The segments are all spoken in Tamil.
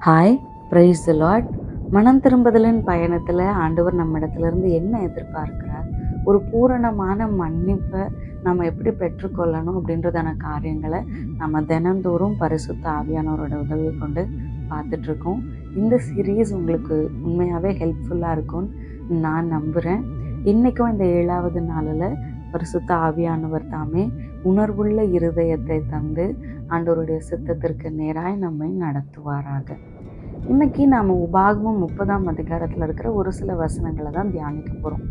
Hi, praise the Lord. மனம் திரும்புதலின் பயணத்தில் ஆண்டவர் நம்மிடத்திலிருந்து என்ன எதிர்பார்க்கிறார், ஒரு பூரணமான மன்னிப்பை நம்ம எப்படி பெற்றுக்கொள்ளணும் அப்படின்றதான காரியங்களை நம்ம தினந்தோறும் பரிசுத்த ஆவியானவரோட உதவியை கொண்டு பார்த்துட்ருக்கோம். இந்த சீரீஸ் உங்களுக்கு உண்மையாகவே ஹெல்ப்ஃபுல்லாக இருக்கும்னு நான் நம்புகிறேன். இன்றைக்கும் இந்த 7வது நாளில் பரிசுத்த ஆவியானவர் தாமே உணர்வுள்ள இருதயத்தை தந்து ஆண்டவருடைய சித்தத்திற்கு நேராய் நம்மை நடத்துவாராக. இன்னைக்கு நாம் உபாகமம் 30ஆம் அதிகாரத்தில் இருக்கிற ஒரு சில வசனங்களை தான் தியானிக்க போகிறோம்.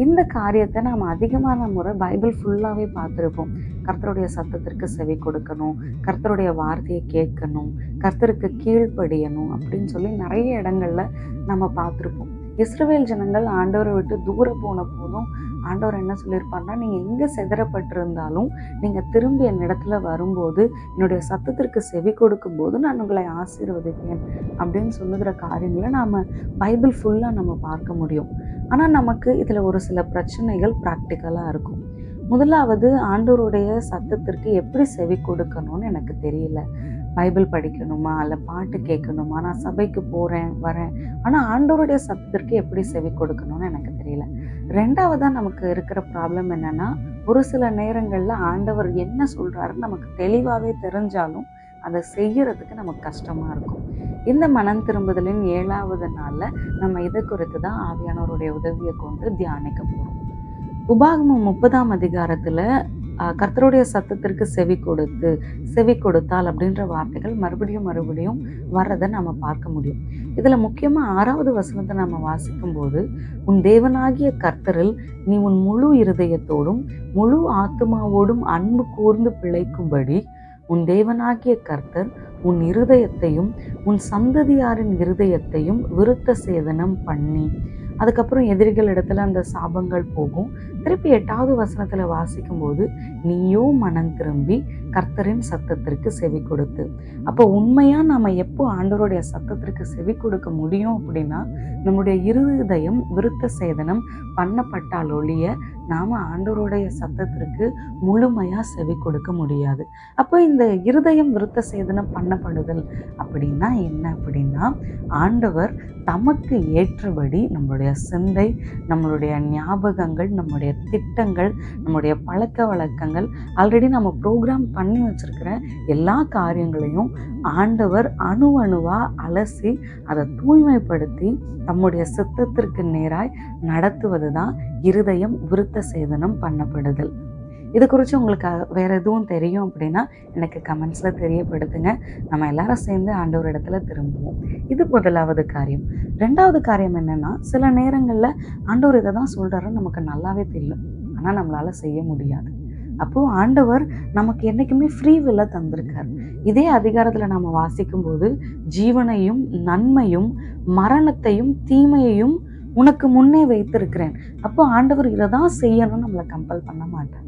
இந்த காரியத்தை நாம் அதிகமான முறை பைபிள் ஃபுல்லாகவே பார்த்துருப்போம். கர்த்தருடைய சத்தத்திற்கு செவி கொடுக்கணும், கர்த்தருடைய வார்த்தையை கேட்கணும், கர்த்தருக்கு கீழ்ப்படியணும் அப்படின்னு சொல்லி நிறைய இடங்கள்ல நம்ம பார்த்துருப்போம். இஸ்ரவேல் ஜனங்கள் ஆண்டவரை விட்டு தூரம் போன போதும் ஆண்டவர் என்ன சொல்லியிருப்பார்னா, நீங்கள் எங்கே சிதறப்பட்டிருந்தாலும் நீங்கள் திரும்பி என்னிடத்துல வரும்போது என்னுடைய சத்தத்திற்கு செவி கொடுக்கும்போது நான் உங்களை ஆசீர்வதிப்பேன் அப்படின்னு சொல்லுகிற காரியங்களை நாம் பைபிள் ஃபுல்லாக நம்ம பார்க்க முடியும். ஆனால் நமக்கு இதில் ஒரு சில பிரச்சனைகள் ப்ராக்டிக்கலாக இருக்கும். முதலாவது, ஆண்டவருடைய சத்தத்திற்கு எப்படி செவி கொடுக்கணும்னு எனக்கு தெரியல. பைபிள் படிக்கணுமா, இல்லை பாட்டு கேட்கணுமா, நான் சபைக்கு போகிறேன் வரேன், ஆனால் ஆண்டவருடைய சத்தத்திற்கு எப்படி செவி கொடுக்கணும்னு எனக்கு தெரியல. ரெண்டாவதாக நமக்கு இருக்கிற ப்ராப்ளம் என்னென்னா, ஒரு சில நேரங்களில் ஆண்டவர் என்ன சொல்கிறாருன்னு நமக்கு தெளிவாகவே தெரிஞ்சாலும் அதை செய்யறதுக்கு நமக்கு கஷ்டமாக இருக்கும். இந்த மனம் திரும்புதலின் 7வது நாளில் நம்ம இதை குறித்து தான் ஆவியானவருடைய உதவியை கொண்டு தியானிக்க போகிறோம். உபாகமம் 30ஆம் அதிகாரத்தில் கர்த்தருடைய சத்தத்திற்கு செவி கொடுத்தால் அப்படின்ற வார்த்தைகள் மறுபடியும் வர்றதை நம்ம பார்க்க முடியும். இதில் முக்கியமாக 6வது வசனத்தை நம்ம வாசிக்கும் போது, உன் தேவனாகிய கர்த்தரில் நீ உன் முழு இருதயத்தோடும் முழு ஆத்துமாவோடும் அன்பு கூர்ந்து பிழைக்கும்படி உன் தேவனாகிய கர்த்தர் உன் இருதயத்தையும் உன் சந்ததியாரின் இருதயத்தையும் விருத்த சேதனம் பண்ணி. அதுக்கப்புறம் எதிரிகள் இடத்துல அந்த சாபங்கள் போகும். திருப்பி 8வது வசனத்துல வாசிக்கும் போது, நீயோ மனம் திரும்பி கர்த்தரின் சத்தத்திற்கு செவி கொடுத்து. அப்போ உண்மையா நாம எப்போ ஆண்டவருடைய சத்தத்திற்கு செவி கொடுக்க முடியும் அப்படின்னா, நம்முடைய இருதயம் விருத்த சேதனம் பண்ணப்பட்டால் ஒழிய நாம ஆண்டவருடைய சத்தத்திற்கு முழுமையா செவி கொடுக்க முடியாது. அப்போ இந்த இருதயம் விருத்த சேதனம் பண்ணப்படுதல் அப்படின்னா என்ன அப்படின்னா, ஆண்டவர் தமக்கு ஏற்றபடி நம்மளுடைய சிந்தை, நம்மளுடைய ஞாபகங்கள், நம்முடைய திட்டங்கள், நம்முடைய பழக்க வழக்கங்கள், ஆல்ரெடி நம்ம ப்ரோக்ராம் பண்ணி வச்சிருக்கிற எல்லா காரியங்களையும் ஆண்டவர் அணுவா அலசி அதை தூய்மைப்படுத்தி தம்முடைய சித்தத்திற்கு நேராய் நடத்துவது தான் இருதயம் விருத்த சேதனம் பண்ணப்படுதல். இது குறித்து உங்களுக்கு வேறு எதுவும் தெரியும் அப்படின்னா எனக்கு கமெண்ட்ஸில் தெரியப்படுத்துங்க. நம்ம எல்லாரும் சேர்ந்து ஆண்டவர் இடத்துல திரும்புவோம். இது முதலாவது காரியம். ரெண்டாவது காரியம் என்னென்னா, சில நேரங்களில் ஆண்டவர் இதை தான் சொல்கிறாருன்னு நமக்கு நல்லாவே தெரியும், ஆனால் நம்மளால் செய்ய முடியாது. அப்போது ஆண்டவர் நமக்கு என்றைக்குமே ஃப்ரீ வில்லை தந்திருக்கார். இதே அதிகாரத்தில் நம்ம வாசிக்கும்போது, ஜீவனையும் நன்மையும் மரணத்தையும் தீமையையும் உனக்கு முன்னே வைத்திருக்கிறேன். அப்போ ஆண்டவர் இதை தான் செய்யணும்னு நம்மளை கம்பல் பண்ண மாட்டார்.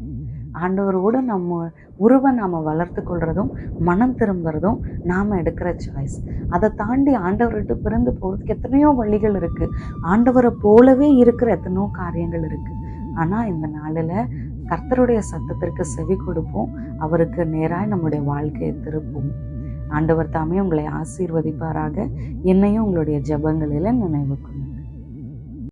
ஆண்டவரோடு நம்ம உறவை நாம் வளர்த்து கொள்றதும் மனம் திரும்புறதும் நாம் எடுக்கிற சாய்ஸ். அதை தாண்டி ஆண்டவர்கிட்ட பிறந்து போகிறதுக்கு எத்தனையோ வழிகள் இருக்குது. ஆண்டவரை போலவே இருக்கிற எத்தனையோ காரியங்கள் இருக்குது. ஆனால் இந்த நாளில் கர்த்தருடைய சத்தத்திற்கு செவி கொடுப்போம், அவருக்கு நேராக நம்முடைய வாழ்க்கையை திருப்பும். ஆண்டவர் தாமே உங்களை ஆசீர்வதிப்பாராக. என்னையும் உங்களுடைய ஜெபங்களில் நினைவு